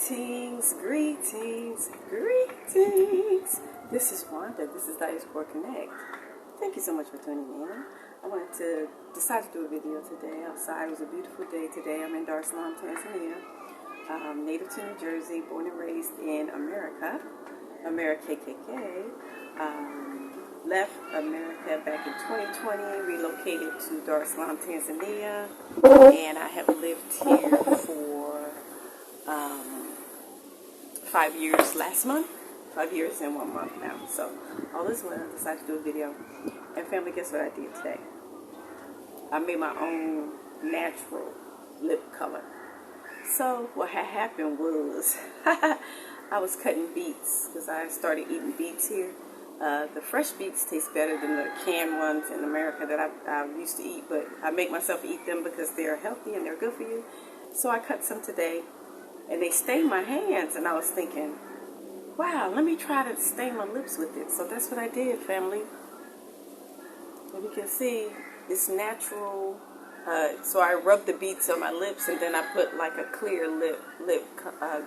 Greetings. This is Wanda. This is Diaspora Connect. Thank you so much for tuning in. I wanted to decide to do a video today outside. It was a beautiful day today. I'm in Dar es Salaam, Tanzania. Native to New Jersey, born and raised in America, KKK. Left America back in 2020, relocated to Dar es Salaam, Tanzania, and I have lived here for 5 years last month. 5 years and 1 month now. So all is well. I decided to do a video. And family, guess what I did today? I made my own natural lip color. So what had happened was I was cutting beets because I started eating beets here. The fresh beets taste better than the canned ones in America that I used to eat, but I make myself eat them because they're healthy and they're good for you. So I cut some today, and they stained my hands, and I was thinking, wow, let me try to stain my lips with it. So that's what I did, family. And you can see it's natural. So I rubbed the beets on my lips, and then I put like a clear lip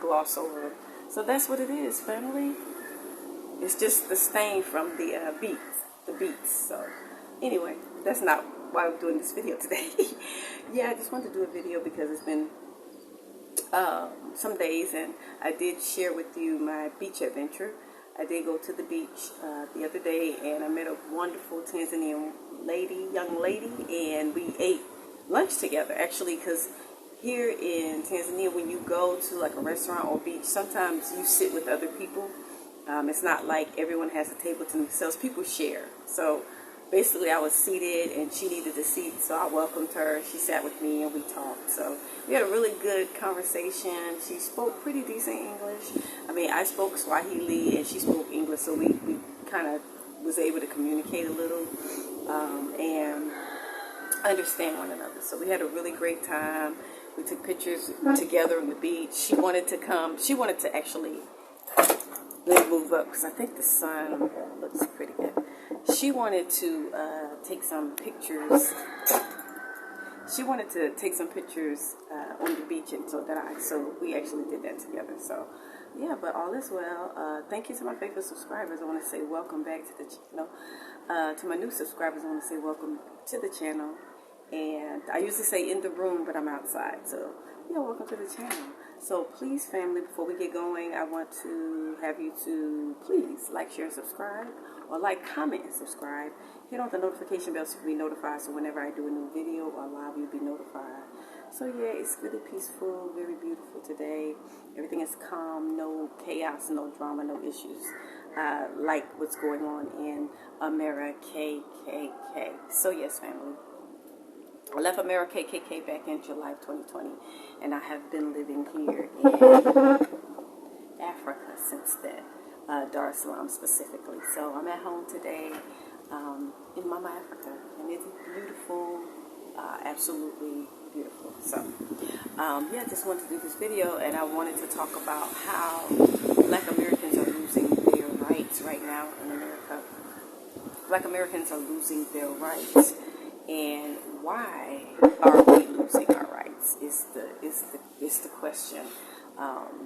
gloss over them. So that's what it is, family. It's just the stain from the beets. So anyway, that's not why I'm doing this video today. Yeah, I just wanted to do a video because it's been some days, and I did share with you my beach adventure. I did go to the beach the other day, and I met a wonderful Tanzanian young lady, and we ate lunch together, actually, because here in Tanzania, when you go to like a restaurant or beach, sometimes you sit with other people. It's not like everyone has a table to themselves. People share. So basically, I was seated, and she needed a seat, so I welcomed her. She sat with me, and we talked. So we had a really good conversation. She spoke pretty decent English. I mean, I spoke Swahili, and she spoke English, so we kind of was able to communicate a little and understand one another. So we had a really great time. We took pictures together on the beach. She wanted to come. She wanted to actually... Let me move up because I think the sun looks pretty good. She wanted to take some pictures. She wanted to take some pictures on the beach, and so we actually did that together. So yeah, but all is well. Thank you to my faithful subscribers. I want to say welcome back to the channel. To my new subscribers, I want to say welcome to the channel. And I usually say in the room, but I'm outside. So yeah, welcome to the channel. So please, family, before we get going, I want to have you to please like, share, and subscribe, or like, comment, and subscribe. Hit on the notification bell so you can be notified, so whenever I do a new video or live, you'll be notified. So yeah, it's really peaceful, very beautiful today. Everything is calm, no chaos, no drama, no issues, like what's going on in America, KKK. So yes, family. I left America, KKK back in July of 2020, and I have been living here in Africa since then, Dar es Salaam specifically. So I'm at home today in Mama Africa, and it's beautiful, absolutely beautiful. So yeah, I just wanted to do this video, and I wanted to talk about how Black Americans are losing their rights right now in America. Black Americans are losing their rights. And why are we losing our rights is the question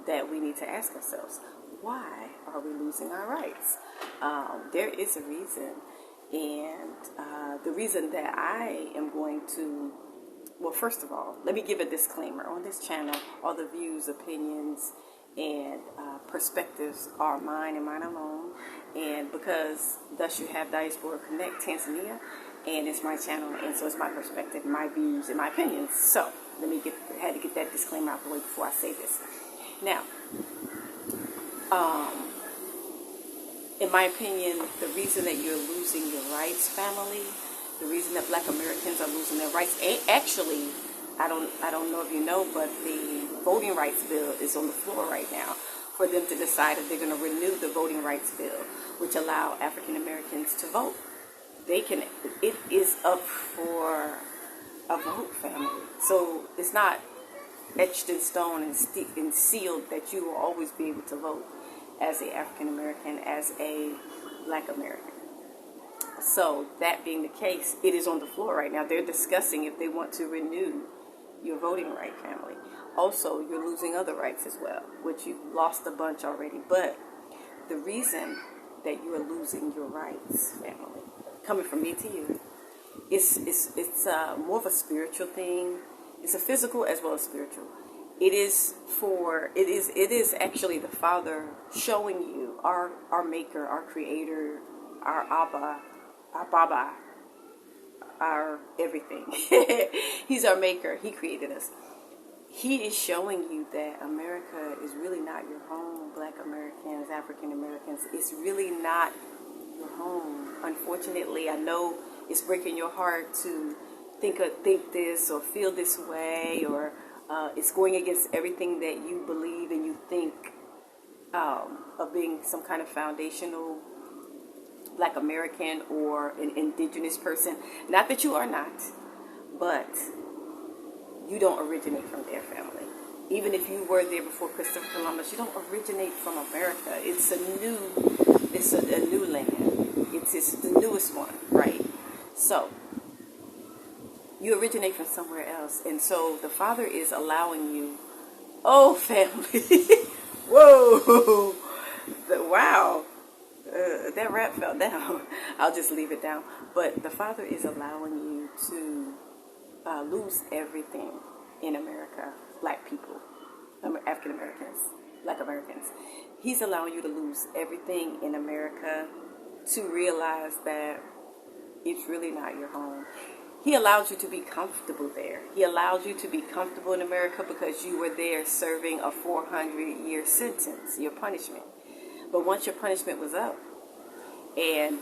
that we need to ask ourselves. Why are we losing our rights? There is a reason, and the reason that I am going to, well, first of all, let me give a disclaimer. On this channel, all the views, opinions, and perspectives are mine and mine alone. And because thus you have Diaspora Connect Tanzania, and it's my channel, and so it's my perspective, my views, and my opinions. So had to get that disclaimer out the way before I say this. Now, in my opinion, the reason that you're losing your rights, family, the reason that Black Americans are losing their rights, actually, I don't know if you know, but the voting rights bill is on the floor right now for them to decide if they're going to renew the voting rights bill, which allow African Americans to vote. It is up for a vote, family. So it's not etched in stone and sealed that you will always be able to vote as a African American, as a Black American. So that being the case, it is on the floor right now. They're discussing if they want to renew your voting right, family. Also, you're losing other rights as well, which you've lost a bunch already. But the reason that you are losing your rights, family, coming from me to you, it's more of a spiritual thing. It's a physical as well as spiritual. It is actually the Father showing you our Maker, our Creator, our Abba, our Baba, our everything. He's our Maker. He created us. He is showing you that America is really not your home. Black Americans, African Americans, it's really not your home. Unfortunately, I know it's breaking your heart to think this or feel this way, or it's going against everything that you believe and you think of being some kind of foundational Black American or an indigenous person. Not that you are not, but you don't originate from their family. Even if you were there before Christopher Columbus, you don't originate from America. It's a new land. It's the newest one, right? So you originate from somewhere else, and so the Father is allowing you. Oh, family! Whoa! Wow! That rap fell down. I'll just leave it down. But the Father is allowing you to lose everything in America. Black people, African Americans, Black Americans. He's allowing you to lose everything in America to realize that it's really not your home. He allows you to be comfortable there. He allows you to be comfortable in America because you were there serving a 400-year sentence, your punishment. But once your punishment was up, and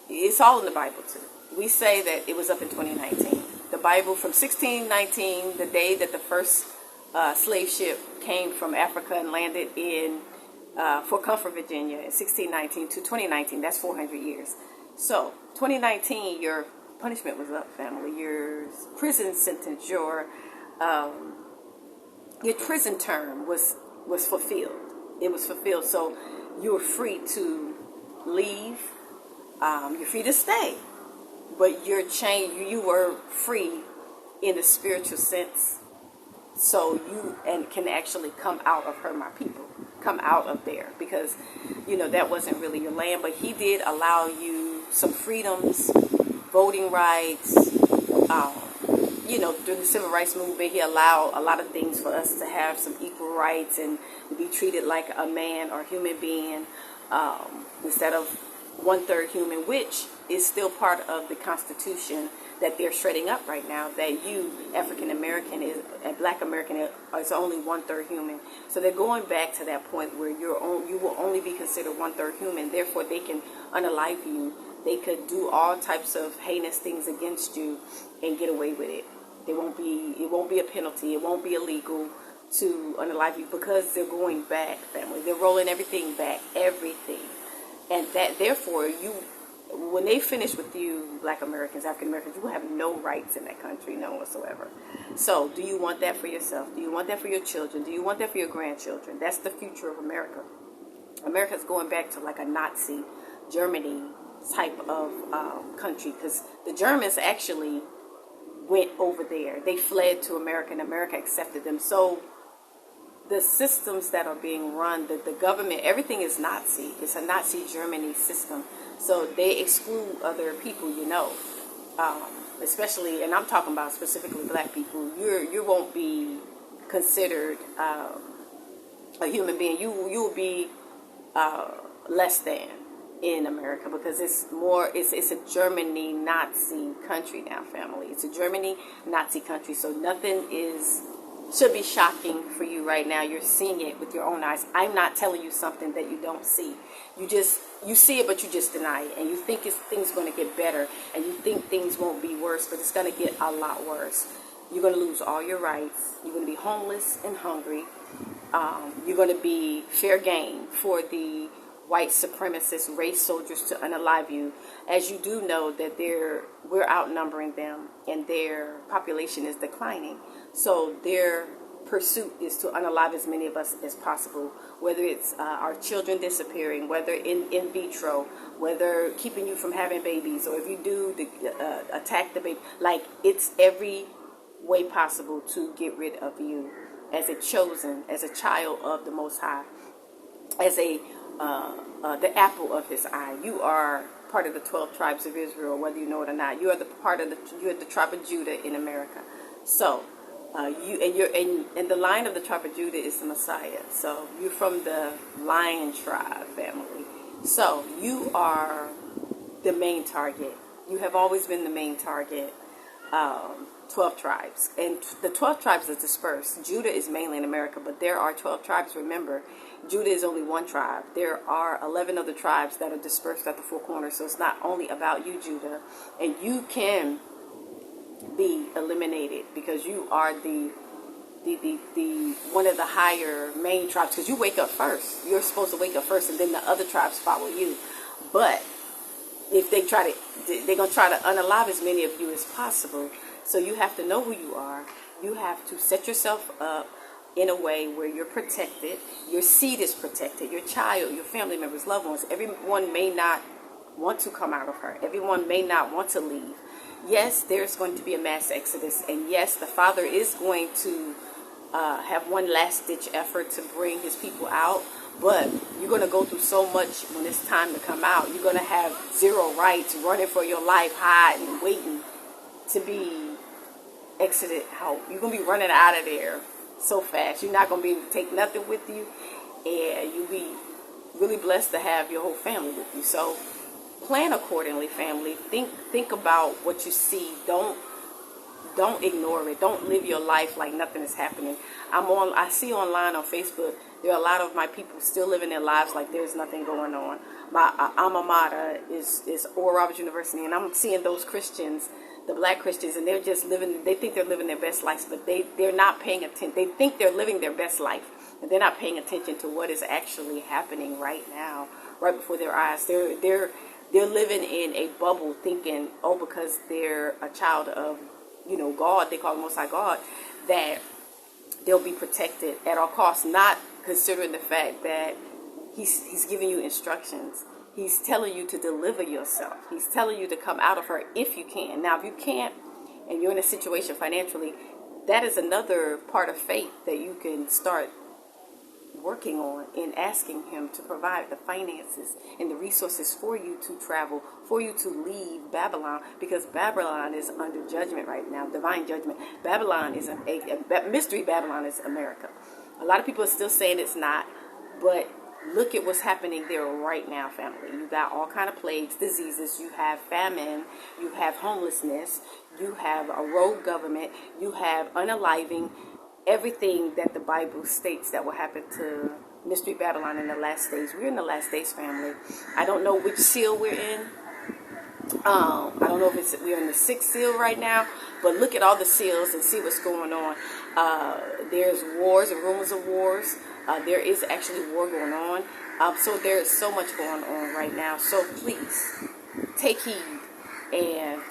it's all in the Bible too. We say that it was up in 2019. The Bible from 1619, the day that the first slave ship came from Africa and landed in Fort Comfort, Virginia, in 1619 to 2019, that's 400 years. So 2019, your punishment was up, family. Your prison sentence, your prison term was fulfilled. It was fulfilled. So you were free to leave. You're free to stay. But you're changed. You were free in a spiritual sense. So you can actually come out of her, my people. Come out of there. Because, that wasn't really your land. But he did allow you some freedoms, voting rights. During the civil rights movement, he allowed a lot of things for us to have some equal rights and be treated like a man or human being instead of 1/3 human, which is still part of the Constitution that they're shredding up right now, that you, African American and Black American, is only 1/3 human. So they're going back to that point where you will only be considered 1/3 human. Therefore, they can unalive you. They could do all types of heinous things against you and get away with it. It won't be a penalty. It won't be illegal to unalive you because they're going back, family. They're rolling everything back, everything. And that, therefore, when they finish with you, Black Americans, African Americans, you will have no rights in that country, none whatsoever. So, do you want that for yourself? Do you want that for your children? Do you want that for your grandchildren? That's the future of America. America's going back to like a Nazi Germany type of country, because the Germans actually went over there. They fled to America, and America accepted them. So the systems that are being run, the government, everything is Nazi. It's a Nazi Germany system. So they exclude other people, especially, and I'm talking about specifically Black people. You won't be considered a human being. You will be less than in America, because it's a Germany Nazi country now, family. It's a Germany Nazi country. So nothing should be shocking for you right now. You're seeing it with your own eyes. I'm not telling you something that you don't see. You see it, but you just deny it, and you think things going to get better, and you think things won't be worse, but it's going to get a lot worse. You're going to lose all your rights. You're going to be homeless and hungry. You're going to be fair game for the white supremacist race soldiers to unalive you, as you do know that we're outnumbering them and their population is declining. So their pursuit is to unalive as many of us as possible, whether it's our children disappearing, whether in vitro, whether keeping you from having babies, or if you do attack the baby. Like, it's every way possible to get rid of you as a chosen, as a child of the Most High, as a the apple of His eye. You are part of the 12 tribes of Israel, whether you know it or not. You are you're the tribe of Judah in America. So and the line of the tribe of Judah is the Messiah. So you're from the Lion tribe family. So you are the main target. You have always been the main target. 12 tribes. And the 12 tribes are dispersed. Judah is mainly in America, but there are 12 tribes. Remember, Judah is only one tribe. There are 11 other tribes that are dispersed at the four corners. So it's not only about you, Judah. And you can be eliminated because you are the one of the higher main tribes, because you wake up first. You're supposed to wake up first, and then the other tribes follow you. But if they're going to try to unalive as many of you as possible. So you have to know who you are. You have to set yourself up in a way where you're protected. Your seed is protected. Your child, your family members, loved ones. Everyone may not want to come out of her. Everyone may not want to leave. Yes, there's going to be a mass exodus. And yes, the Father is going to have one last-ditch effort to bring His people out. But you're going to go through so much when it's time to come out. You're going to have zero rights, running for your life, hiding, waiting to be exited out. You're going to be running out of there so fast. You're not going to be able to take nothing with you. And you'll be really blessed to have your whole family with you. So plan accordingly, family. Think about what you see. Don't ignore it. Don't live your life like nothing is happening. I see online on Facebook, there are a lot of my people still living their lives like there's nothing going on. My alma mater is Oral Roberts University, and I'm seeing those Christians, the black Christians, and they're just living, they think they're living their best lives, but they're not paying attention. They think they're living their best life, and they're not paying attention to what is actually happening right now, right before their eyes. They're living in a bubble thinking, oh, because they're a child of, God, they call the Most High God, that they'll be protected at all costs, not considering the fact that he's giving you instructions. He's telling you to deliver yourself. He's telling you to come out of her if you can. Now, if you can't, and you're in a situation financially, that is another part of faith that you can start working on in asking Him to provide the finances and the resources for you to travel, for you to leave Babylon, because Babylon is under judgment right now, divine judgment. Babylon is a mystery. Babylon is America. A lot of people are still saying it's not, but look at what's happening there right now, family. You got all kind of plagues, diseases. You have famine. You have homelessness. You have a rogue government. You have unaliving. Everything that the Bible states that will happen to Mystery Babylon in the last days. We're in the last days, family. I don't know which seal we're in. I don't know if we're in the 6th seal right now, but look at all the seals and see what's going on. There's wars and rumors of wars. There is actually war going on. So there is so much going on right now. So please take heed and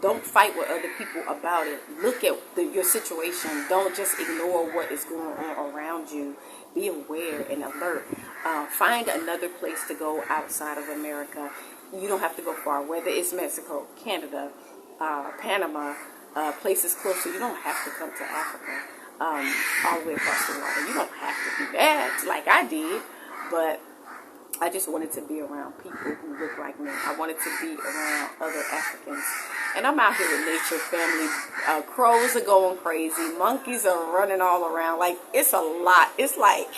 don't fight with other people about it. Look at your situation. Don't just ignore what is going on around you. Be aware and alert. Find another place to go outside of America. You don't have to go far, whether it's Mexico, Canada, Panama, places closer. You don't have to come to Africa, all the way across the water. You don't have to do that like I did, but I just wanted to be around people who look like me. I wanted to be around other Africans. And I'm out here with nature, family. Crows are going crazy. Monkeys are running all around. Like, it's a lot. It's like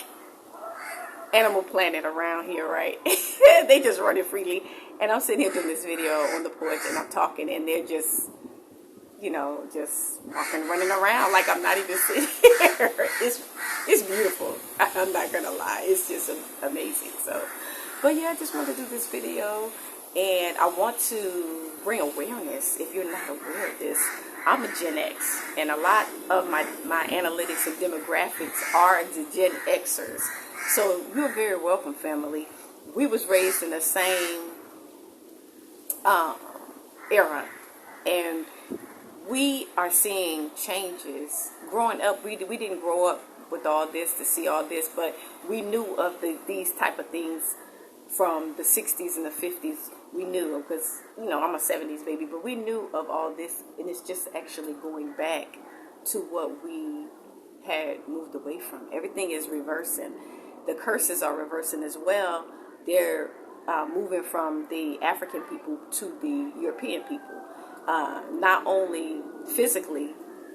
Animal Planet around here, right? They just running freely. And I'm sitting here doing this video on the porch, and I'm talking, and they're just, just walking, running around like I'm not even sitting here. It's beautiful. I'm not going to lie. It's just amazing. So, but yeah, I just wanted to do this video, and I want to bring awareness. If you're not aware of this, I'm a Gen X, and a lot of my analytics and demographics are the Gen Xers. So you're very welcome, family. We was raised in the same era, and we are seeing changes. Growing up, we didn't grow up with all this to see all this, but we knew of these type of things from the 60s and the 50s. We knew, because I'm a 70s baby, but we knew of all this, and it's just actually going back to what we had moved away from. Everything is reversing. The curses are reversing as well. They're moving from the African people to the European people. Not only physically,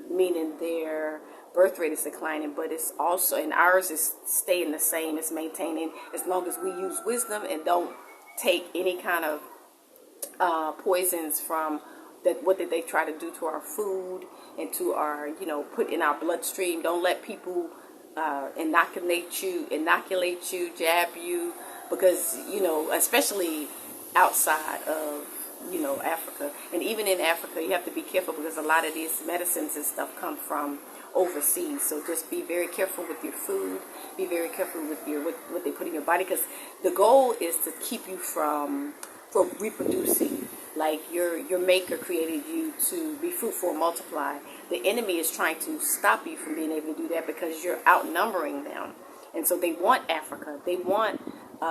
meaning their birth rate is declining, but it's also, and ours is staying the same, it's maintaining, as long as we use wisdom and don't take any kind of poisons from that, what did they try to do to our food and to our, put in our bloodstream. Don't let people inoculate you, jab you, because, especially outside of, Africa. And even in Africa, you have to be careful because a lot of these medicines and stuff come from overseas. So just be very careful with your food. Be very careful with what they put in your body, because the goal is to keep you from reproducing. Like your maker created you to be fruitful and multiply. The enemy is trying to stop you from being able to do that because you're outnumbering them. And so they want Africa. They want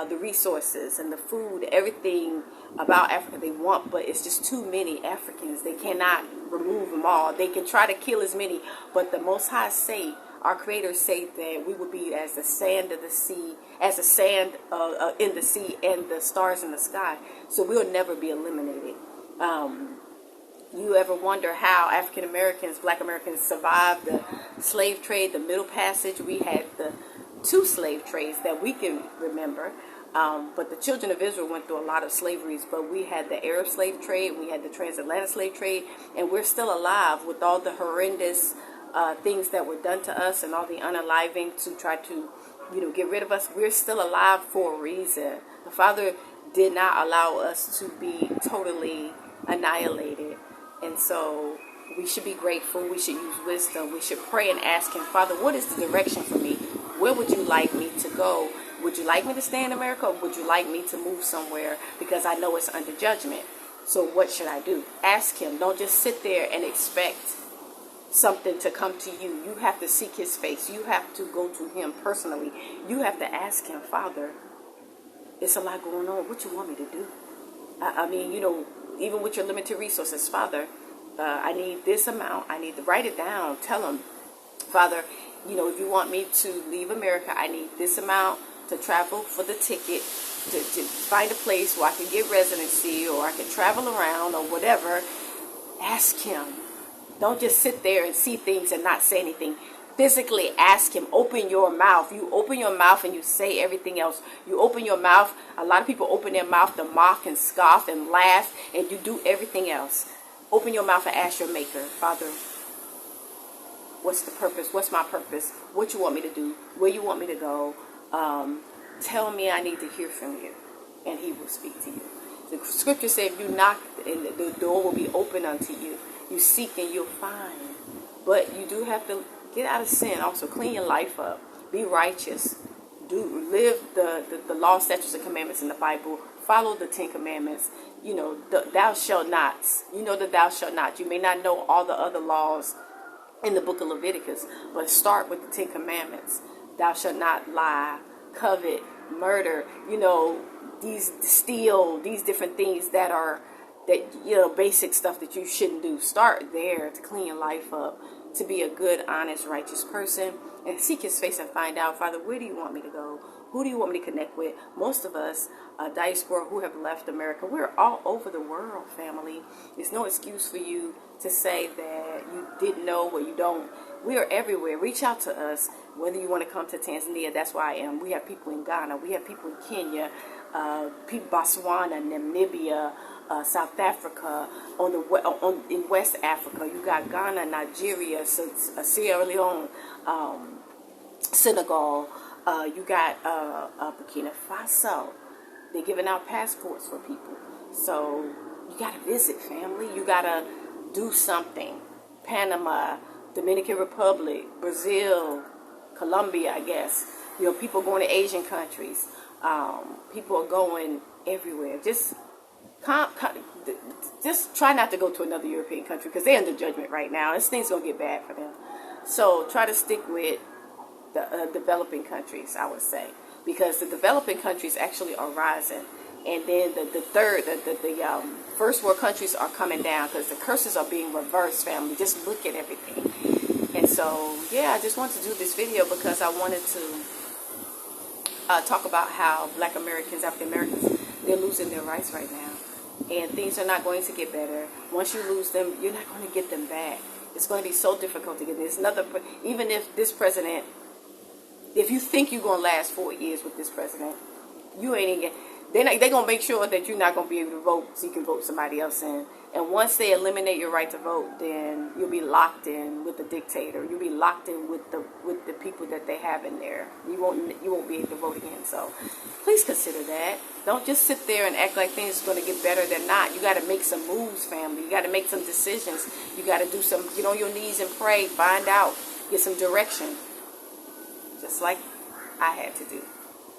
the resources and the food, everything about Africa they want, but it's just too many Africans. They cannot remove them all. They can try to kill as many, but the Most High say, our creators say that we will be as the sand of the sea, as the sand in the sea and the stars in the sky. So we'll never be eliminated. You ever wonder how African Americans, Black Americans survived the slave trade, the Middle Passage? We had the 2 slave trades that we can remember. But the children of Israel went through a lot of slaveries, but we had the Arab slave trade, we had the transatlantic slave trade, and we're still alive with all the horrendous things that were done to us and all the unaliving to try to, get rid of us. We're still alive for a reason. The Father did not allow us to be totally annihilated. And so we should be grateful. We should use wisdom. We should pray and ask Him, Father, what is the direction for me? Where would you like me to go? Would you like me to stay in America, or would you like me to move somewhere? Because I know it's under judgment. So what should I do? Ask Him. Don't just sit there and expect something to come to you. You have to seek His face. You have to go to Him personally. You have to ask Him, Father, it's a lot going on. What you want me to do? I mean, even with your limited resources, Father, I need this amount. I need to write it down. Tell Him, Father, if you want me to leave America, I need this amount to travel for the ticket, to find a place where I can get residency, or I can travel around, or whatever. Ask Him. Don't just sit there and see things and not say anything. Physically ask Him. Open your mouth. You open your mouth and you say everything else. You open your mouth. A lot of people open their mouth to mock and scoff and laugh, and you do everything else. Open your mouth and ask your Maker, Father, what's the purpose? What's my purpose? What you want me to do? Where you want me to go? Tell me I need to hear from you, and He will speak to you. The scripture says, if you knock, and the door will be open unto you. You seek and you'll find. But you do have to get out of sin. Also, clean your life up. Be righteous. Live the law, statutes, and commandments in the Bible. Follow the 10 commandments. The thou shalt nots. The thou shalt not. You may not know all the other laws in the book of Leviticus, but start with the 10 commandments. Thou shalt not lie, covet, murder, these steal, these different things that basic stuff that you shouldn't do. Start there to clean your life up, to be a good, honest, righteous person, and seek His face and find out, Father, where do you want me to go? Who do you want me to connect with? Most of us, diaspora who have left America, we're all over the world, family. There's no excuse for you to say that you didn't know or you don't. We are everywhere. Reach out to us, whether you want to come to Tanzania. That's where I am. We have people in Ghana. We have people in Kenya, Botswana, Namibia, South Africa, in West Africa. You got Ghana, Nigeria, Sierra Leone, Senegal. You got Burkina Faso. They're giving out passports for people. So you got to visit, family. You got to do something. Panama, Dominican Republic, Brazil, Colombia, I guess. People going to Asian countries. People are going everywhere. Just try not to go to another European country because they're under judgment right now. This thing's going to get bad for them. So try to stick with the developing countries, I would say, because the developing countries actually are rising, and then the first world countries are coming down because the curses are being reversed. Family, just look at everything. And so, yeah, I just wanted to do this video because I wanted to talk about how Black Americans, African Americans, they're losing their rights right now. And things are not going to get better. Once you lose them, you're not going to get them back. It's going to be so difficult to get this. Even if this president, if you think you're going to last 4 years with this president, you ain't even, they're going to make sure that you're not going to be able to vote so you can vote somebody else in. And once they eliminate your right to vote, then you'll be locked in with the dictator. You'll be locked in with the people that they have in there. You won't be able to vote again. So please consider that. Don't just sit there and act like things are going to get better. They're not. You got to make some moves, family. You got to make some decisions. You got to do some, get on your knees and pray, find out, get some direction. Just like I had to do.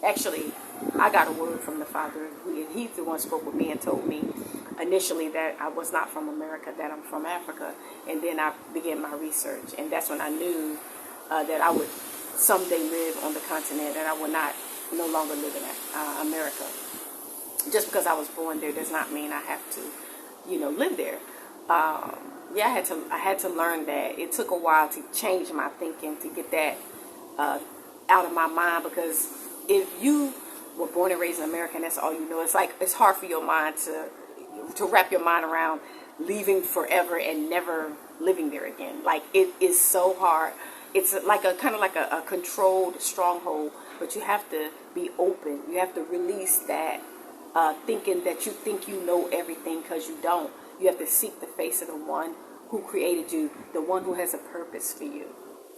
Actually, I got a word from the Father. He's the one who spoke with me and told me initially that I was not from America, that I'm from Africa. And then I began my research. And that's when I knew that I would someday live on the continent, and I would no longer live in America. Just because I was born there does not mean I have to, live there. Yeah, I had to learn that. It took a while to change my thinking, to get that out of my mind, because if you were born and raised in America and that's all you know, it's hard for your mind to wrap your mind around leaving forever and never living there again. Like, it is so hard. It's like a kind of like a controlled stronghold, but you have to be open. You have to release that thinking that you think you know everything, because you don't. You have to seek the face of the one who created you, the one who has a purpose for you,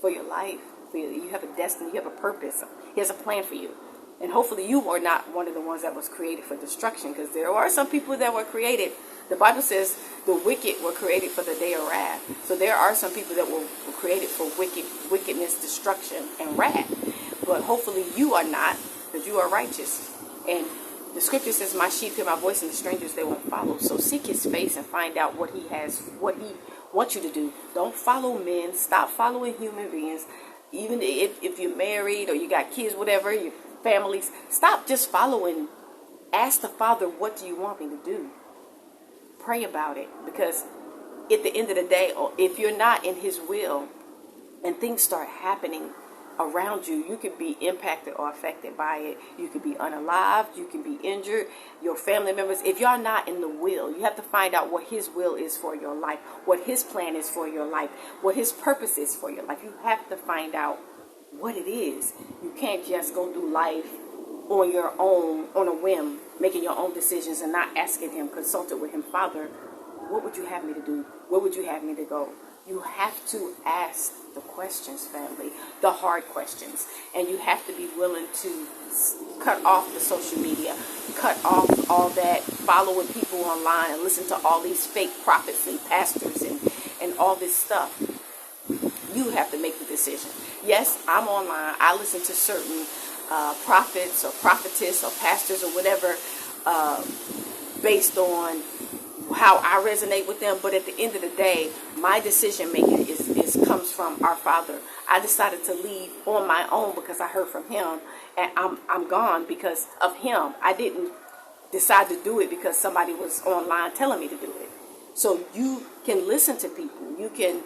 for your life. You have a destiny, you have a purpose. He has a plan for you. And hopefully you are not one of the ones that was created for destruction, because there are some people that were created. The Bible says the wicked were created for the day of wrath. So there are some people that were created for wickedness, destruction, and wrath. But hopefully you are not, because you are righteous. And the scripture says, my sheep hear my voice, and the strangers they won't follow. So seek his face and find out what he wants you to do. Don't follow men. Stop following human beings. Even if you're married or you got kids, whatever, your families, stop just following. Ask the Father, what do you want me to do? Pray about it, because at the end of the day, if you're not in his will and things start happening around you, you could be impacted or affected by it. You could be unalived, you can be injured, your family members. If you're not in the will, you have to find out what his will is for your life, what his plan is for your life, what his purpose is for your life. You have to find out what it is. You can't just go through life on your own, on a whim, making your own decisions and not asking him, consulting with him. Father, what would you have me to do? Where would you have me to go? You have to ask the questions, family, the hard questions. And you have to be willing to cut off the social media, cut off all that following people online and listen to all these fake prophets and pastors and all this stuff. You have to make the decision. Yes, I'm online. I listen to certain prophets or prophetess or pastors or whatever based on how I resonate with them. But at the end of the day, my decision making comes from our Father. I decided to leave on my own because I heard from him, and I'm gone because of him. I didn't decide to do it because somebody was online telling me to do it. So you can listen to people. You can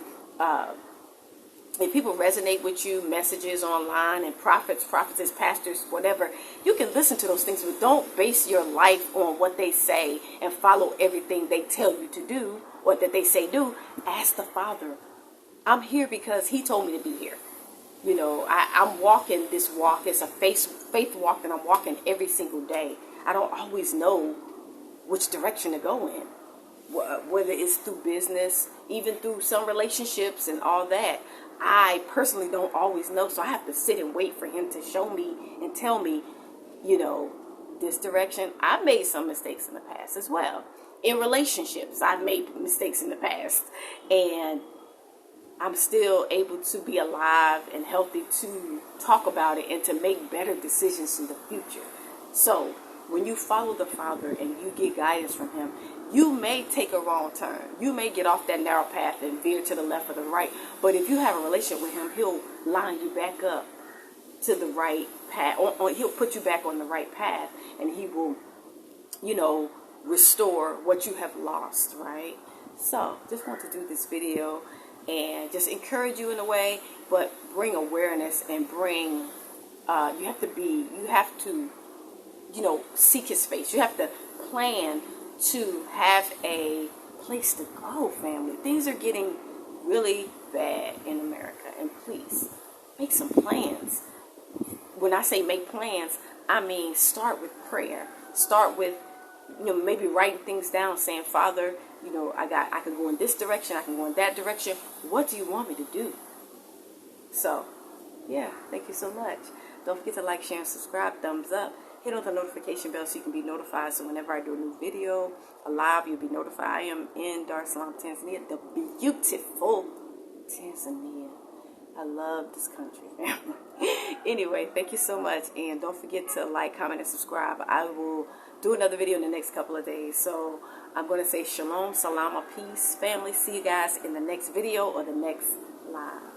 if people resonate with you, messages online and prophets, prophetess, pastors, whatever, you can listen to those things, but don't base your life on what they say and follow everything they tell you to do or that they say do. Ask the Father. I'm here because he told me to be here. I'm walking this walk. It's a faith walk, and I'm walking every single day. I don't always know which direction to go in, whether it's through business, even through some relationships and all that. I personally don't always know, so I have to sit and wait for him to show me and tell me, this direction. I've made some mistakes in the past as well. In relationships, I've made mistakes in the past, and I'm still able to be alive and healthy to talk about it and to make better decisions in the future. So when you follow the Father and you get guidance from him, you may take a wrong turn. You may get off that narrow path and veer to the left or the right. But if you have a relationship with him, he'll line you back up to the right path. He'll put you back on the right path, and he will, restore what you have lost, right? So just want to do this video and just encourage you in a way, but bring awareness and bring, you have to, seek his face. You have to plan to have a place to go, family. Things are getting really bad in America, and please make some plans. When I say make plans, I mean start with prayer. Start with, maybe writing things down, saying, Father, I can go in this direction, I can go in that direction. What do you want me to do? So, yeah, thank you so much. Don't forget to like, share, and subscribe. Thumbs up. Hit on the notification bell so you can be notified. So whenever I do a new video, a live, you'll be notified. I am in Dar es Salaam, Tanzania, the beautiful Tanzania. I love this country, family. Anyway, thank you so much. And don't forget to like, comment, and subscribe. I will do another video in the next couple of days. So I'm going to say shalom, salama, peace, family. See you guys in the next video or the next live.